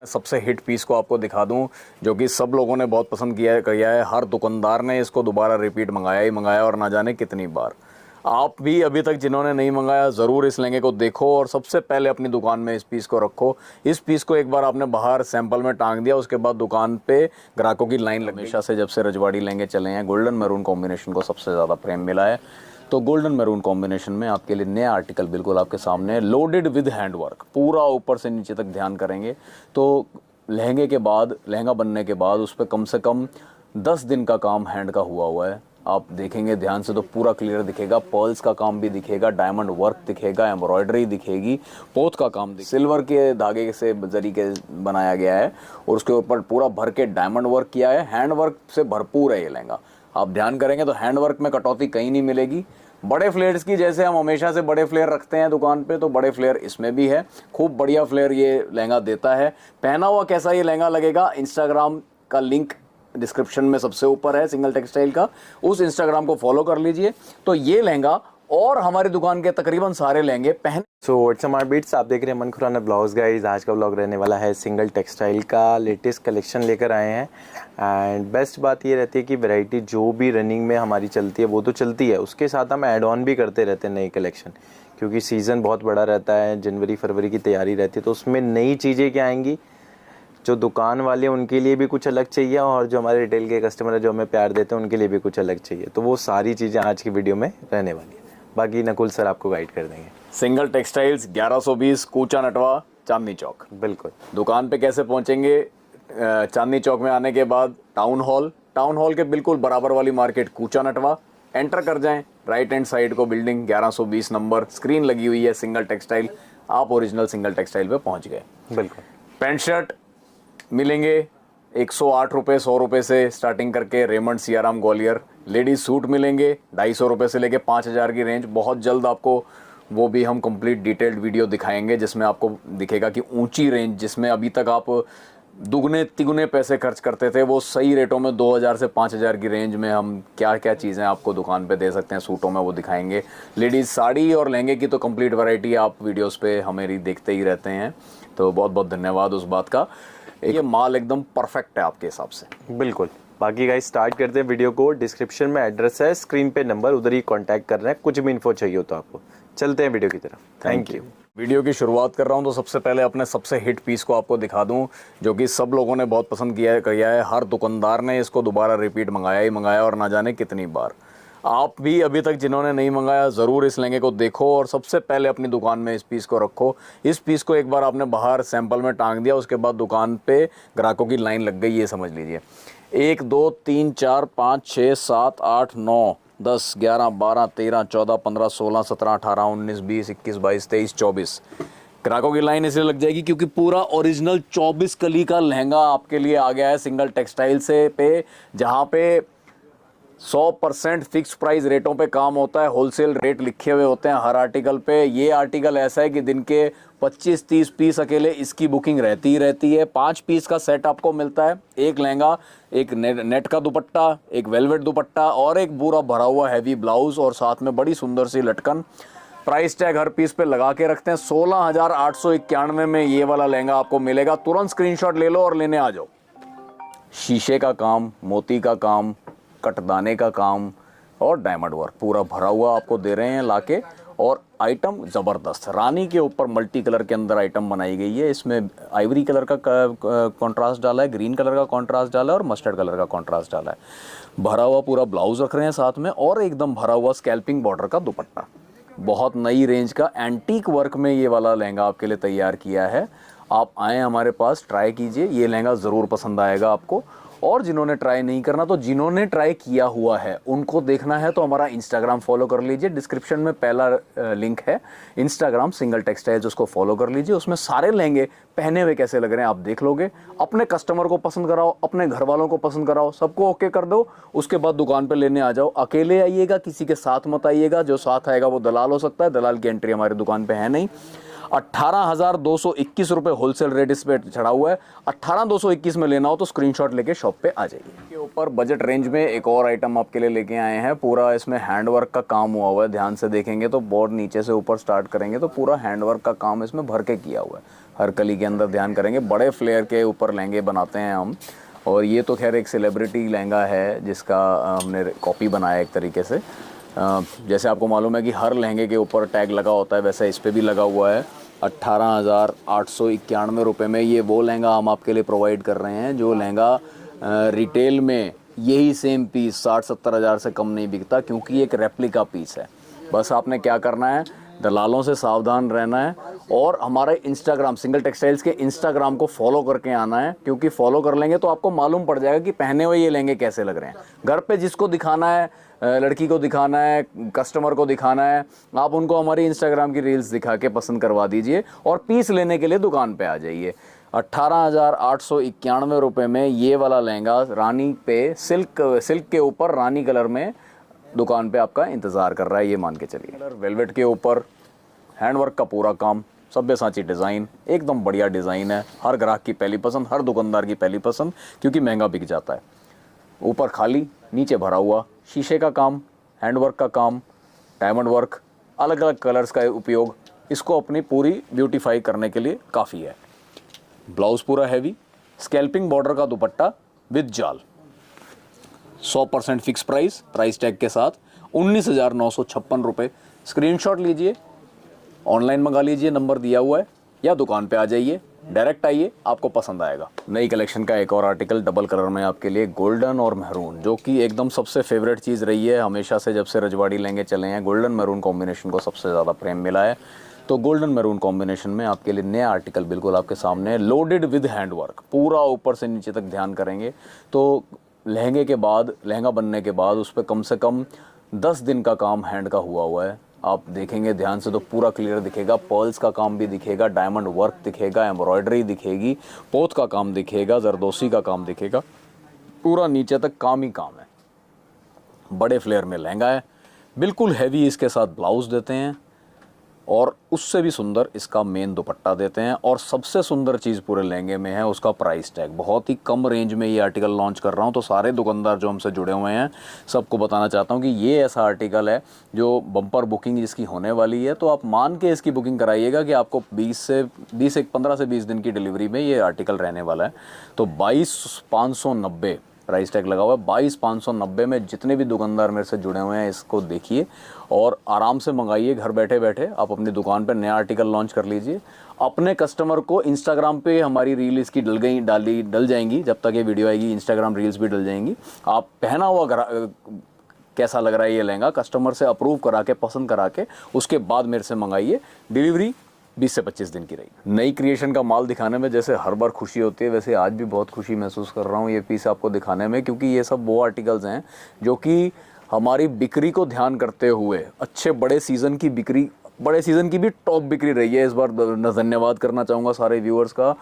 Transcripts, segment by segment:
सबसे hit piece को आपको दिखा दूं जो कि सब लोगों ने बहुत पसंद किया है। हर दुकानदार ने इसको दोबारा रिपीट मंगाया ही मंगाया और ना जाने कितनी बार। आप भी अभी तक जिन्होंने नहीं मंगाया ज़रूर इस लहंगे को देखो और सबसे पहले अपनी दुकान में इस पीस को रखो। इस पीस को एक बार आपने बाहर सैंपल में टांग दिया, उसके बाद दुकान पे ग्राहकों की लाइन लग। हमेशा से जब से रजवाड़ी लहंगे चले हैं, गोल्डन मैरून कॉम्बिनेशन को सबसे ज़्यादा प्रेम मिला है। तो गोल्डन मैरून कॉम्बिनेशन में आपके लिए नया आर्टिकल बिल्कुल आपके सामने है, लोडेड विद हैंडवर्क, पूरा ऊपर से नीचे तक ध्यान करेंगे तो लहंगे के बाद, लहंगा बनने के बाद उस पर कम से कम 10 दिन का काम हैंड का हुआ है। आप देखेंगे ध्यान से तो पूरा क्लियर दिखेगा, पर्ल्स का काम भी दिखेगा, डायमंड वर्क दिखेगा, एम्ब्रॉयडरी दिखेगी, पोत का काम दिखेगा, सिल्वर के धागे से जरी के बनाया गया है और उसके ऊपर पूरा भर के डायमंड वर्क किया है। हैंड वर्क से भरपूर है ये लहंगा। आप ध्यान करेंगे तो हैंड वर्क में कटौती कहीं नहीं मिलेगी। बड़े फ्लेयर्स की, जैसे हम हमेशा से बड़े फ्लेयर रखते हैं दुकान पे, तो बड़े फ्लेयर इसमें भी है। खूब बढ़िया फ्लेयर ये लहंगा देता है। पहना हुआ कैसा ये लहंगा लगेगा, इंस्टाग्राम का लिंक डिस्क्रिप्शन में सबसे ऊपर है सिंगल टेक्सटाइल का, उस इंस्टाग्राम को फॉलो कर लीजिए। तो ये लहंगा और हमारी दुकान के तकरीबन सारे लहंगे पहन। So what's up my beats, आप देख रहे हैं मन खुराना ब्लाउज गाइज। आज का ब्लॉग रहने वाला है सिंगल टेक्सटाइल का लेटेस्ट कलेक्शन लेकर आए हैं। एंड बेस्ट बात ये रहती है कि वैरायटी जो भी रनिंग में हमारी चलती है वो तो चलती है, उसके साथ हम ऐड ऑन भी करते रहते हैं नई कलेक्शन, क्योंकि सीज़न बहुत बड़ा रहता है, जनवरी फरवरी की तैयारी रहती है, तो उसमें नई चीज़ें क्या आएंगी। जो दुकान वाले उनके लिए भी कुछ अलग चाहिए और जो हमारे रिटेल के कस्टमर है जो हमें प्यार देते हैं उनके लिए भी कुछ अलग चाहिए। तो वो सारी चीज़ें आज की वीडियो में रहने वाली है। बाकी नकुल सर आपको गाइड कर देंगे। सिंगल टेक्सटाइल्स 1120 कूचा नटवा, चांदनी चौक। बिल्कुल। दुकान पे कैसे पहुंचेंगे? चांदनी चौक में आने के बाद टाउन हॉल के बिल्कुल बराबर वाली मार्केट कूचा नटवा, एंटर कर जाएं। राइट हैंड साइड को बिल्डिंग 1120 नंबर, स्क्रीन लगी हुई है सिंगल टेक्सटाइल। आप ओरिजिनल सिंगल टेक्सटाइल पे पहुंच गए। बिल्कुल। पैंट शर्ट मिलेंगे 108 रुपये 100 रुपये से स्टार्टिंग करके, Raymond Siyaram Gwalior. Ladies suit मिलेंगे 250 रुपये से लेके 5000 की रेंज। बहुत जल्द आपको वो भी हम कंप्लीट डिटेल्ड वीडियो दिखाएंगे जिसमें आपको दिखेगा कि ऊंची रेंज जिसमें अभी तक आप दुगने तिगुने पैसे खर्च करते थे, वो सही रेटों में 2000 से 5000 की रेंज में हम क्या क्या चीज़ें आपको दुकान पे दे सकते हैं सूटों में, वो दिखाएंगे। लेडीज़ साड़ी और लहंगे की तो कंप्लीट वैरायटी आप वीडियोस पे हमेरी देखते ही रहते हैं, तो बहुत बहुत धन्यवाद उस बात का। ये माल एकदम परफेक्ट है आपके हिसाब से। बिल्कुल। बाकी गाइस स्टार्ट करते हैं वीडियो को। डिस्क्रिप्शन में एड्रेस है, स्क्रीन पे नंबर, उधर ही कांटेक्ट करना है कुछ भी इन्फो चाहिए हो तो आपको। चलते हैं वीडियो की तरफ। Thank you. वीडियो की शुरुआत कर रहा हूं तो सबसे पहले अपने सबसे हिट पीस को आपको दिखा दूं जो कि सब लोगों ने बहुत पसंद किया है। हर दुकानदार ने इसको दोबारा रिपीट मंगाया ही मंगाया और ना जाने कितनी बार। आप भी अभी तक जिन्होंने नहीं मंगाया ज़रूर इस लहंगे को देखो और सबसे पहले अपनी दुकान में इस पीस को रखो। इस पीस को एक बार आपने बाहर सैंपल में टांग दिया, उसके बाद दुकान पे ग्राहकों की लाइन लग गई, ये समझ लीजिए। 1 2 3 4 5 6 7 8 9 10 11 12 13 14 15 16 17 18 19 20 21 22 23 24 ग्राहकों की लाइन इसलिए लग जाएगी क्योंकि पूरा ओरिजिनल 24 कली का लहंगा आपके लिए आ गया है सिंगल टेक्सटाइल से पे, जहाँ पे 100% फिक्स प्राइस रेटों पे काम होता है। होलसेल रेट लिखे हुए होते हैं हर आर्टिकल पे। ये आर्टिकल ऐसा है कि दिन के 25-30 पीस अकेले इसकी बुकिंग रहती ही रहती है। 5 पीस का सेट आपको मिलता है, एक लहंगा, एक नेट का दुपट्टा, एक वेलवेट दुपट्टा और एक पूरा भरा हुआ हैवी ब्लाउज और साथ में बड़ी सुंदर सी लटकन। प्राइस टैग हर पीस पे लगा के रखते हैं। 16,891 में ये वाला लहंगा आपको मिलेगा। तुरंत स्क्रीनशॉट ले लो और लेने आ जाओ। शीशे का काम, मोती का काम, कटदाने का काम और डायमंड वर्क पूरा भरा हुआ आपको दे रहे हैं लाके। और आइटम ज़बरदस्त, रानी के ऊपर मल्टी कलर के अंदर आइटम बनाई गई है। इसमें आइवरी कलर का कॉन्ट्रास्ट डाला है, ग्रीन कलर का कॉन्ट्रास्ट डाला है और मस्टर्ड कलर का कॉन्ट्रास्ट डाला है। भरा हुआ पूरा ब्लाउज रख रहे हैं साथ में और एकदम भरा हुआ स्कैल्पिंग बॉर्डर का दुपट्टा। बहुत नई रेंज का एंटीक वर्क में ये वाला लहंगा आपके लिए तैयार किया है। आप आएँ हमारे पास, ट्राई कीजिए, ये लहंगा ज़रूर पसंद आएगा आपको। और जिन्होंने ट्राई नहीं करना, तो जिन्होंने ट्राई किया हुआ है उनको देखना है तो हमारा इंस्टाग्राम फॉलो कर लीजिए। डिस्क्रिप्शन में पहला लिंक है इंस्टाग्राम सिंगल टेक्सटाइल्स, उसको फॉलो कर लीजिए। उसमें सारे लहंगे पहने हुए कैसे लग रहे हैं आप देख लोगे। अपने कस्टमर को पसंद कराओ, अपने घर वालों को पसंद कराओ, सबको ओके कर दो। उसके बाद दुकान पे लेने आ जाओ। अकेले आइएगा, किसी के साथ मत आइएगा। जो साथ आएगा वो दलाल हो सकता है, दलाल की एंट्री हमारी दुकान पे है नहीं। 18,221 रुपये होलसेल रेट इस पे चढ़ा हुआ है। 18,221 में लेना हो तो स्क्रीनशॉट लेके शॉप पे आ जाइए। इसके ऊपर बजट रेंज में एक और आइटम आपके लिए लेके आए हैं। पूरा इसमें हैंडवर्क का काम हुआ हुआ है। ध्यान से देखेंगे तो बहुत नीचे से ऊपर स्टार्ट करेंगे तो पूरा हैंडवर्क का काम इसमें भर के किया हुआ है। हर कली के अंदर ध्यान करेंगे। बड़े फ्लेयर के ऊपर लहंगे बनाते हैं हम, और ये तो खैर एक सेलिब्रिटी लहंगा है जिसका हमने कॉपी बनाया एक तरीके से। जैसे आपको मालूम है कि हर लहंगे के ऊपर टैग लगा होता है, वैसे इस पे भी लगा हुआ है। 18,891 रुपये में ये वो लहंगा हम आपके लिए प्रोवाइड कर रहे हैं जो लहंगा रिटेल में यही सेम पीस 60-70 हज़ार से कम नहीं बिकता, क्योंकि एक रेप्लिका पीस है। बस आपने क्या करना है, दलालों से सावधान रहना है और हमारे इंस्टाग्राम सिंगल टेक्सटाइल्स के इंस्टाग्राम को फॉलो करके आना है, क्योंकि फॉलो कर लेंगे तो आपको मालूम पड़ जाएगा कि पहने हुए ये लहंगे कैसे लग रहे हैं। घर पे जिसको दिखाना है, लड़की को दिखाना है, कस्टमर को दिखाना है, आप उनको हमारी इंस्टाग्राम की रील्स दिखा के पसंद करवा दीजिए और पीस लेने के लिए दुकान पे आ जाइए। 18,891 रुपये में ये वाला लहंगा रानी पे सिल्क के ऊपर रानी कलर में दुकान पे आपका इंतज़ार कर रहा है, ये मान के चलिए। कलर वेलवेट के ऊपर हैंडवर्क का पूरा काम, सब्यसाची डिज़ाइन, एकदम बढ़िया डिज़ाइन है। हर ग्राहक की पहली पसंद, हर दुकानदार की पहली पसंद, क्योंकि महंगा बिक जाता है। ऊपर खाली, नीचे भरा हुआ, शीशे का काम, हैंडवर्क का काम, डायमंड वर्क, अलग अलग कलर्स का उपयोग इसको अपनी पूरी ब्यूटीफाई करने के लिए काफ़ी है। ब्लाउज़ पूरा हैवी, स्कैल्पिंग बॉर्डर का दुपट्टा विद जाल, 100% फिक्स प्राइस टैग के साथ 19,956 रुपये। स्क्रीनशॉट लीजिए, ऑनलाइन मंगा लीजिए, नंबर दिया हुआ है, या दुकान पे आ जाइए, डायरेक्ट आइए, आपको पसंद आएगा। नई कलेक्शन का एक और आर्टिकल डबल कलर में आपके लिए, गोल्डन और महरून, जो कि एकदम सबसे फेवरेट चीज़ रही है हमेशा से। जब से रजवाड़ी लहंगे चले हैं, गोल्डन महरून कॉम्बिनेशन को सबसे ज़्यादा प्रेम मिला है। तो गोल्डन मैरून कॉम्बिनेशन में आपके लिए नया आर्टिकल बिल्कुल आपके सामने है, लोडेड विद हैंडवर्क, पूरा ऊपर से नीचे तक ध्यान करेंगे तो लहंगा बनने के बाद उस पर कम से कम 10 दिन का काम हैंड का हुआ है। आप देखेंगे ध्यान से तो पूरा क्लियर दिखेगा, पर्ल्स का काम भी दिखेगा, डायमंड वर्क दिखेगा, एम्ब्रॉयडरी दिखेगी, पोत का काम दिखेगा, जरदोसी का काम दिखेगा, पूरा नीचे तक काम ही काम है। बड़े फ्लेयर में लहंगा है, बिल्कुल हैवी इसके साथ ब्लाउज़ देते हैं और उससे भी सुंदर इसका मेन दुपट्टा देते हैं। और सबसे सुंदर चीज़ पूरे लहंगे में है उसका प्राइस टैग। बहुत ही कम रेंज में ये आर्टिकल लॉन्च कर रहा हूँ, तो सारे दुकानदार जो हमसे जुड़े हुए हैं सबको बताना चाहता हूँ कि ये ऐसा आर्टिकल है जो बम्पर बुकिंग जिसकी होने वाली है, तो आप मान के इसकी बुकिंग कराइएगा कि आपको 15 से 20 दिन की डिलीवरी में ये आर्टिकल रहने वाला है। तो 22,590 प्राइस टैग लगा हुआ है। 22,590 में जितने भी दुकानदार मेरे से जुड़े हुए हैं इसको देखिए और आराम से मंगाइए। घर बैठे बैठे आप अपनी दुकान पर नया आर्टिकल लॉन्च कर लीजिए। अपने कस्टमर को इंस्टाग्राम पे हमारी रील इसकी डल जाएंगी, जब तक ये वीडियो आएगी इंस्टाग्राम रील्स भी डल जाएंगी। आप पहना हुआ कैसा लग रहा है ये लहंगा कस्टमर से अप्रूव करा के, पसंद करा के, उसके बाद मेरे से मंगाइए। डिलीवरी 20 से 25 दिन की रही। नई क्रिएशन का माल दिखाने में जैसे हर बार खुशी होती है, वैसे आज भी बहुत खुशी महसूस कर रहा हूँ ये पीस आपको दिखाने में, क्योंकि ये सब वो आर्टिकल्स हैं जो कि हमारी बिक्री को ध्यान करते हुए अच्छे बड़े सीज़न की भी टॉप बिक्री रही है। इस बार धन्यवाद करना चाहूँगा सारे व्यूअर्स का,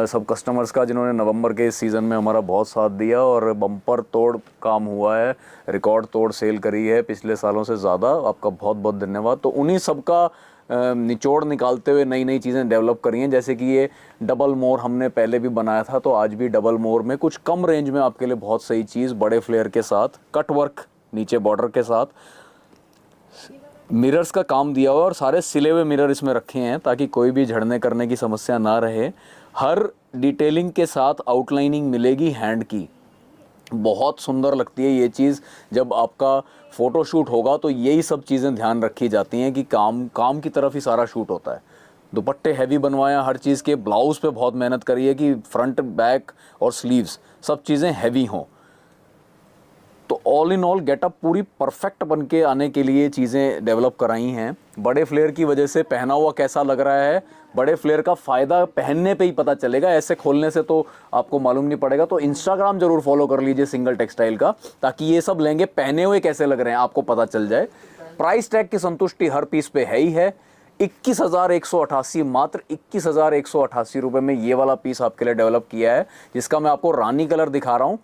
सब कस्टमर्स का, जिन्होंने नवंबर के इस सीज़न में हमारा बहुत साथ दिया और बम्पर तोड़ काम हुआ है, रिकॉर्ड तोड़ सेल करी है पिछले सालों से ज़्यादा। आपका बहुत बहुत धन्यवाद। तो उन्हीं सब का निचोड़ निकालते हुए नई नई चीज़ें डेवलप करी हैं, जैसे कि ये डबल मोर हमने पहले भी बनाया था, तो आज भी डबल मोर में कुछ कम रेंज में आपके लिए बहुत सही चीज़, बड़े फ्लेयर के साथ, कट वर्क नीचे बॉर्डर के साथ, मिरर्स का काम दिया हुआ और सारे सिले हुए मिरर इसमें रखे हैं ताकि कोई भी झड़ने करने की समस्या ना रहे। हर डिटेलिंग के साथ आउटलाइनिंग मिलेगी हैंड की, बहुत सुंदर लगती है ये चीज़। जब आपका फ़ोटोशूट होगा तो यही सब चीज़ें ध्यान रखी जाती हैं कि काम की तरफ ही सारा शूट होता है। दुपट्टे हैवी बनवाया हर चीज़ के, ब्लाउज़ पे बहुत मेहनत करी है कि फ्रंट बैक और स्लीव्स सब चीज़ें हैवी हों। तो ऑल इन ऑल गेटअप पूरी परफेक्ट बन के आने के लिए चीज़ें डेवलप कराई हैं। बड़े फ्लेयर की वजह से पहना हुआ कैसा लग रहा है, बड़े फ्लेयर का फ़ायदा पहनने पे ही पता चलेगा, ऐसे खोलने से तो आपको मालूम नहीं पड़ेगा। तो इंस्टाग्राम जरूर फॉलो कर लीजिए सिंगल टेक्सटाइल का, ताकि ये सब लहंगे पहने हुए कैसे लग रहे हैं आपको पता चल जाए। प्राइस टैग की संतुष्टि हर पीस पे है ही है। 21,188, मात्र 21,188 रुपये में ये वाला पीस आपके लिए डेवलप किया है, जिसका मैं आपको रानी कलर दिखा रहा हूँ।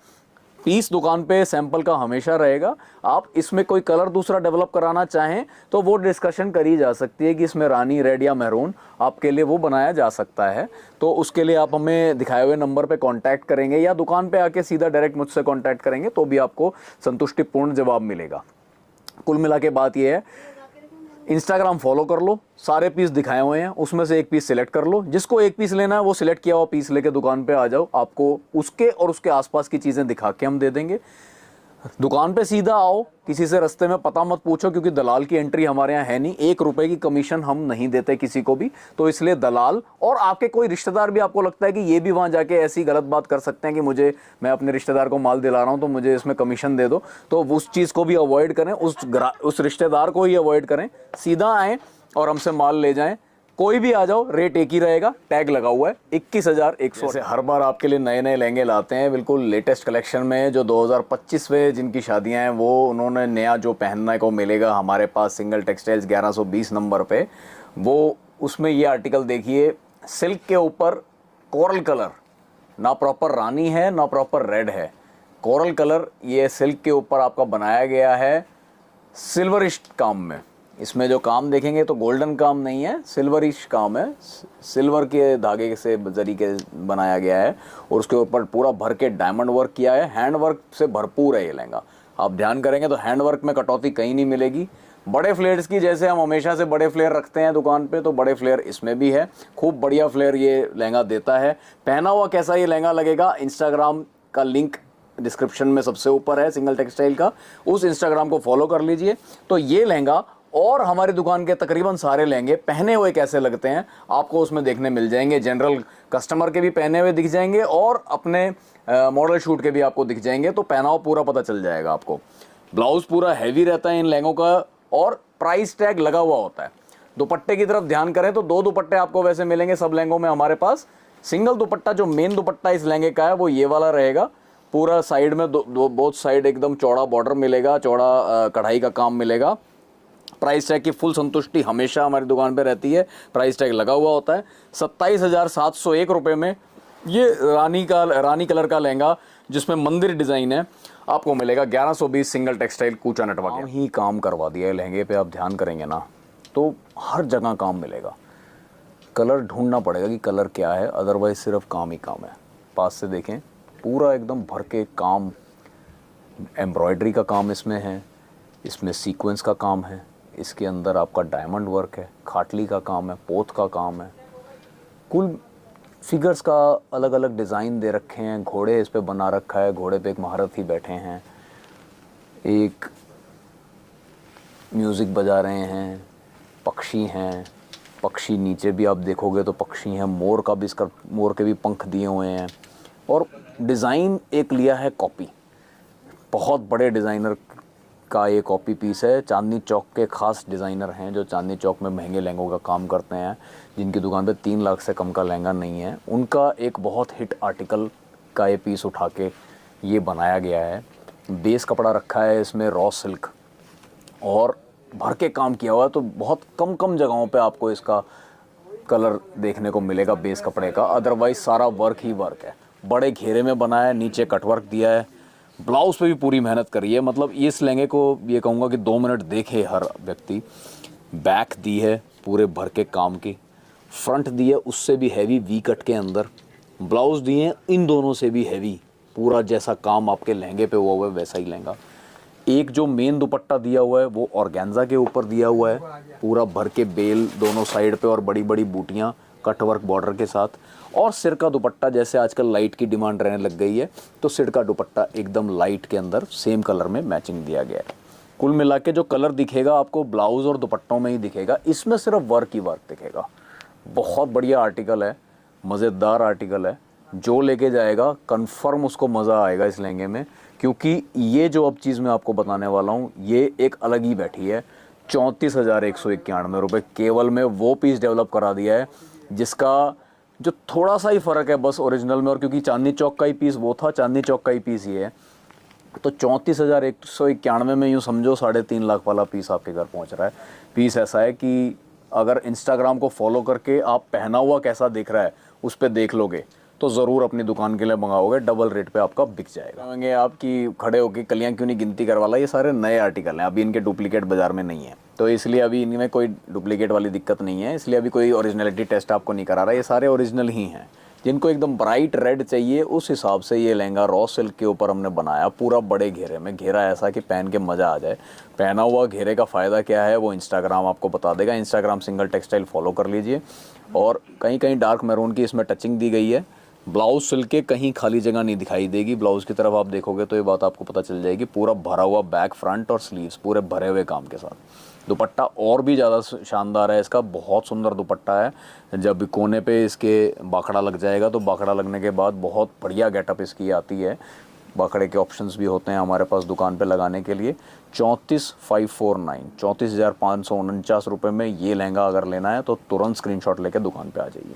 पीस दुकान पे सैंपल का हमेशा रहेगा। आप इसमें कोई कलर दूसरा डेवलप कराना चाहें तो वो डिस्कशन करी जा सकती है कि इसमें रानी रेड या मैरून आपके लिए वो बनाया जा सकता है। तो उसके लिए आप हमें दिखाए हुए नंबर पे कांटेक्ट करेंगे या दुकान पे आके सीधा डायरेक्ट मुझसे कांटेक्ट करेंगे तो भी आपको संतुष्टिपूर्ण जवाब मिलेगा। कुल मिला के बात ये है, इंस्टाग्राम फॉलो कर लो, सारे पीस दिखाए हुए हैं, उसमें से एक पीस सिलेक्ट कर लो। जिसको एक पीस लेना है वो सिलेक्ट किया हुआ पीस लेके दुकान पे आ जाओ, आपको उसके और उसके आसपास की चीज़ें दिखा के हम दे देंगे। दुकान पे सीधा आओ, किसी से रास्ते में पता मत पूछो, क्योंकि दलाल की एंट्री हमारे यहाँ है नहीं। 1 रुपए की कमीशन हम नहीं देते किसी को भी, तो इसलिए दलाल और आपके कोई रिश्तेदार भी आपको लगता है कि ये भी वहाँ जाके ऐसी गलत बात कर सकते हैं कि मैं अपने रिश्तेदार को माल दिला रहा हूँ तो मुझे इसमें कमीशन दे दो, तो उस चीज़ को भी अवॉइड करें, उस रिश्तेदार को ही अवॉइड करें। सीधा आएँ और हमसे माल ले जाएँ, कोई भी आ जाओ, रेट एक ही रहेगा, टैग लगा हुआ है 21,100। जैसे हर बार आपके लिए नए नए लहंगे लाते हैं बिल्कुल लेटेस्ट कलेक्शन में, जो 2025 में जिनकी शादियां हैं वो उन्होंने नया जो पहनने को मिलेगा हमारे पास सिंगल टेक्सटाइल्स 1120 नंबर पे, वो उसमें ये आर्टिकल देखिए, सिल्क के ऊपर कोरल कलर, ना प्रॉपर रानी है ना प्रॉपर रेड है, कोरल कलर ये सिल्क के ऊपर आपका बनाया गया है सिल्वरिश काम में। इसमें जो काम देखेंगे तो गोल्डन काम नहीं है, सिल्वरिश काम है, सिल्वर के धागे से जरी के बनाया गया है और उसके ऊपर पूरा भर के डायमंड वर्क किया है। हैंड वर्क से भरपूर है ये लहंगा, आप ध्यान करेंगे तो हैंड वर्क में कटौती कहीं नहीं मिलेगी। बड़े फ्लेयर्स की, जैसे हम हमेशा से बड़े फ्लेयर रखते हैं दुकान पे, तो बड़े फ्लेयर इसमें भी है, खूब बढ़िया फ्लेयर ये लहंगा देता है। पहना हुआ कैसा ये लहंगा लगेगा, इंस्टाग्राम का लिंक डिस्क्रिप्शन में सबसे ऊपर है सिंगल टेक्सटाइल का, उस इंस्टाग्राम को फॉलो कर लीजिए। तो ये लहंगा और हमारी दुकान के तकरीबन सारे लहंगे पहने हुए कैसे लगते हैं आपको उसमें देखने मिल जाएंगे। जनरल कस्टमर के भी पहने हुए दिख जाएंगे और अपने मॉडल शूट के भी आपको दिख जाएंगे, तो पहनाव पूरा पता चल जाएगा आपको। ब्लाउज पूरा हैवी रहता है इन लहंगों का और प्राइस टैग लगा हुआ होता है। दुपट्टे की तरफ ध्यान करें तो 2 दुपट्टे आपको वैसे मिलेंगे सब लहंगों में हमारे पास। सिंगल दुपट्टा जो मेन दुपट्टा इस लहंगे का है वो ये वाला रहेगा, पूरा साइड में बोथ साइड एकदम चौड़ा बॉर्डर मिलेगा, चौड़ा कढ़ाई का काम मिलेगा। प्राइस टैग की फुल संतुष्टि हमेशा हमारी दुकान पे रहती है, प्राइस टैग लगा हुआ होता है। 27,701 रुपये में ये रानी कलर का लहंगा जिसमें मंदिर डिज़ाइन है आपको मिलेगा 1120 सिंगल टेक्सटाइल कूचा नटवा के। ही काम करवा दिया है लहंगे पे, आप ध्यान करेंगे ना तो हर जगह काम मिलेगा। कलर ढूंढना पड़ेगा कि कलर क्या है, अदरवाइज सिर्फ काम ही काम है। पास से देखें, पूरा एकदम भर के काम, एम्ब्रॉयडरी का काम इसमें है, इसमें सीक्वेंस का काम है, इसके अंदर आपका डायमंड वर्क है, खाटली का काम है, पोत का काम है, कुल फिगर्स का अलग अलग डिज़ाइन दे रखे हैं। घोड़े इस पे बना रखा है, घोड़े पे एक महारथी बैठे हैं, एक म्यूज़िक बजा रहे हैं, पक्षी हैं, पक्षी नीचे भी आप देखोगे तो पक्षी हैं, मोर के भी पंख दिए हुए हैं। और डिज़ाइन एक लिया है कॉपी, बहुत बड़े डिज़ाइनर का ये कॉपी पीस है। चांदनी चौक के ख़ास डिज़ाइनर हैं जो चांदनी चौक में महंगे लहंगों का काम करते हैं, जिनकी दुकान पे 3 लाख से कम का लहंगा नहीं है। उनका एक बहुत हिट आर्टिकल का ये पीस उठा के ये बनाया गया है। बेस कपड़ा रखा है इसमें रॉ सिल्क और भर के काम किया हुआ है, तो बहुत कम जगहों पे आपको इसका कलर देखने को मिलेगा बेस कपड़े का, अदरवाइज सारा वर्क ही वर्क है। बड़े घेरे में बना है, नीचे कटवर्क दिया है, ब्लाउज पे भी पूरी मेहनत करी है। मतलब इस लहंगे को ये कहूँगा कि 2 मिनट देखे हर व्यक्ति। बैक दी है पूरे भर के काम की, फ्रंट दी है उससे भी हैवी वी कट के अंदर, ब्लाउज दिए हैं इन दोनों से भी हैवी, पूरा जैसा काम आपके लहंगे पे हुआ है वैसा ही लहंगा। एक जो मेन दुपट्टा दिया हुआ है वो ऑर्गेन्जा के ऊपर दिया हुआ है, पूरा भर के बेल दोनों साइड पे और बड़ी बड़ी बूटियाँ कटवर्क बॉर्डर के साथ। और सिर का दुपट्टा, जैसे आजकल लाइट की डिमांड रहने लग गई है, तो सिर का दुपट्टा एकदम लाइट के अंदर सेम कलर में मैचिंग दिया गया है। कुल मिला के जो कलर दिखेगा आपको ब्लाउज और दुपट्टों में ही दिखेगा, इसमें सिर्फ वर्क ही वर्क दिखेगा। बहुत बढ़िया आर्टिकल है, मज़ेदार आर्टिकल है, जो लेके जाएगा कंफर्म उसको मज़ा आएगा इस लहंगे में। क्योंकि ये जो अब चीज़ मैं आपको बताने वाला हूँ ये एक अलग ही बैठी है। 34,191 रुपये केवल में वो पीस डेवलप करा दिया है जिसका जो थोड़ा सा ही फ़र्क है बस ओरिजिनल में, और क्योंकि चांदनी चौक का ही पीस वो था, चांदनी चौक का ही पीस ये है, तो 34,191 में यूँ समझो 3.5 लाख वाला पीस आपके घर पहुंच रहा है। पीस ऐसा है कि अगर इंस्टाग्राम को फॉलो करके आप पहना हुआ कैसा दिख रहा है उस पर देख लोगे तो ज़रूर अपनी दुकान के लिए मंगाओगे, डबल रेट पे आपका बिक जाएगा। कहेंगे आप कि खड़े होकर कलियाँ क्यों नहीं गिनती करवा ला, ये सारे नए आर्टिकल हैं, अभी इनके डुप्लीकेट बाज़ार में नहीं है, तो इसलिए अभी इनमें कोई डुप्लीकेट वाली दिक्कत नहीं है, इसलिए अभी कोई ओरिजिनलिटी टेस्ट आपको नहीं करा रहा, ये सारे ओरिजिनल ही हैं। जिनको एकदम ब्राइट रेड चाहिए उस हिसाब से ये लहंगा रॉ सिल्क के ऊपर हमने बनाया, पूरा बड़े घेरे में, घेरा ऐसा कि पहन के मज़ा आ जाए। पहना हुआ घेरे का फ़ायदा क्या है वो इंस्टाग्राम आपको बता देगा, इंस्टाग्राम सिंगल टेक्सटाइल फॉलो कर लीजिए। और कहीं कहीं डार्क मैरून की इसमें टचिंग दी गई है, ब्लाउज सिल्क के कहीं खाली जगह नहीं दिखाई देगी, ब्लाउज की तरफ आप देखोगे तो ये बात आपको पता चल जाएगी, पूरा भरा हुआ बैक फ्रंट और स्लीव्स पूरे भरे हुए काम के साथ। दुपट्टा और भी ज़्यादा शानदार है इसका, बहुत सुंदर दुपट्टा है। जब कोने पे इसके बाखड़ा लग जाएगा तो बाखड़ा लगने के बाद बहुत बढ़िया गेटअप इसकी आती है। बाखड़े के ऑप्शंस भी होते हैं हमारे पास दुकान पे लगाने के लिए। 34,549 34,549 रुपये में ये लहंगा अगर लेना है तो तुरंत स्क्रीनशॉट लेके दुकान पे आ जाइए।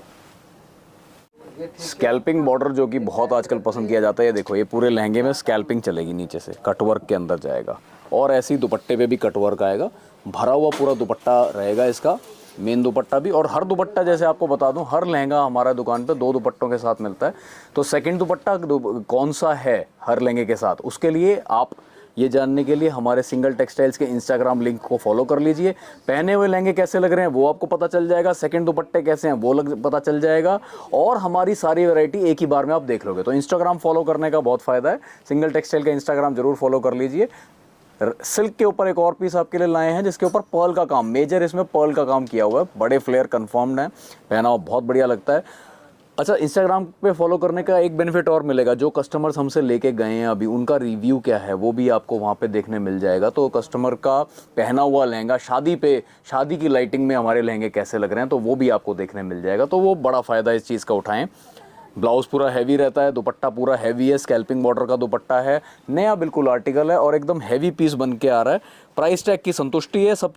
स्कैल्पिंग बॉर्डर जो कि बहुत आजकल पसंद किया जाता है, ये देखो ये पूरे लहंगे में स्कैल्पिंग चलेगी, नीचे से कटवर्क के अंदर जाएगा और ऐसे ही दुपट्टे पे भी कटवर्क आएगा, भरा हुआ पूरा दुपट्टा रहेगा इसका, मेन दुपट्टा भी। और हर दुपट्टा जैसे आपको बता दूं, हर लहंगा हमारा दुकान पे 2 दुपट्टों के साथ मिलता है, तो सेकंड दुपट्टा कौन सा है हर लहंगे के साथ, उसके लिए आप ये जानने के लिए हमारे सिंगल टेक्सटाइल्स के इंस्टाग्राम लिंक को फॉलो कर लीजिए। पहने हुए लहंगे कैसे लग रहे हैं वो आपको पता चल जाएगा, सेकंड दुपट्टे कैसे हैं वो पता चल जाएगा, और हमारी सारी वैरायटी एक ही बार में आप देख लोगे। तो इंस्टाग्राम फॉलो करने का बहुत फ़ायदा है, सिंगल टेक्सटाइल का इंस्टाग्राम जरूर फॉलो कर लीजिए। सिल्क के ऊपर एक और पीस आपके लिए लाए हैं जिसके ऊपर पर्ल का काम, मेजर इसमें पर्ल का काम किया हुआ है, बड़े फ्लेयर कंफर्म्ड है, पहना हुआ बहुत बढ़िया लगता है। अच्छा, इंस्टाग्राम पे फॉलो करने का एक बेनिफिट और मिलेगा, जो कस्टमर्स हमसे लेके गए हैं अभी उनका रिव्यू क्या है वो भी आपको वहाँ पे देखने मिल जाएगा। तो कस्टमर का पहना हुआ लहंगा शादी की लाइटिंग में हमारे लहंगे कैसे लग रहे हैं तो वो भी आपको देखने मिल जाएगा, तो वो बड़ा फ़ायदा इस चीज़ का उठाएं। ब्लाउज पूरा हैवी रहता है, दुपट्टा पूरा हैवी है, स्कैल्पिंग बॉर्डर का दुपट्टा है, नया बिल्कुल आर्टिकल है और एकदम हैवी पीस बन के आ रहा है। प्राइस टैग की संतुष्टि है, सब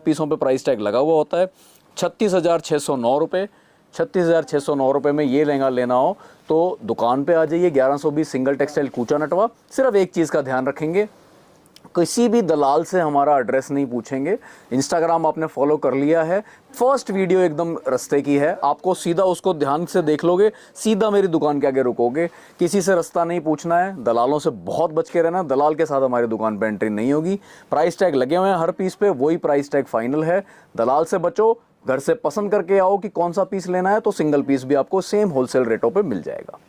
पीसों पे प्राइस टैग लगा हुआ होता है। 36,609 रुपये, 36,609 रुपये में ये लहंगा लेना हो तो दुकान पे आ जाइए। 1120 सिंगल टेक्सटाइल कूचा नटवा। सिर्फ एक चीज़ का ध्यान रखेंगे, किसी भी दलाल से हमारा एड्रेस नहीं पूछेंगे। इंस्टाग्राम आपने फॉलो कर लिया है, फर्स्ट वीडियो एकदम रास्ते की है, आपको सीधा उसको ध्यान से देख लोगे, सीधा मेरी दुकान के आगे रुकोगे। किसी से रास्ता नहीं पूछना है, दलालों से बहुत बच के रहना, दलाल के साथ हमारी दुकान पे एंट्री नहीं होगी। प्राइस टैग लगे हुए हैं हर पीस पे, वही प्राइस टैग फाइनल है। दलाल से बचो, घर से पसंद करके आओ कि कौन सा पीस लेना है, तो सिंगल पीस भी आपको सेम होलसेल रेटों पे मिल जाएगा।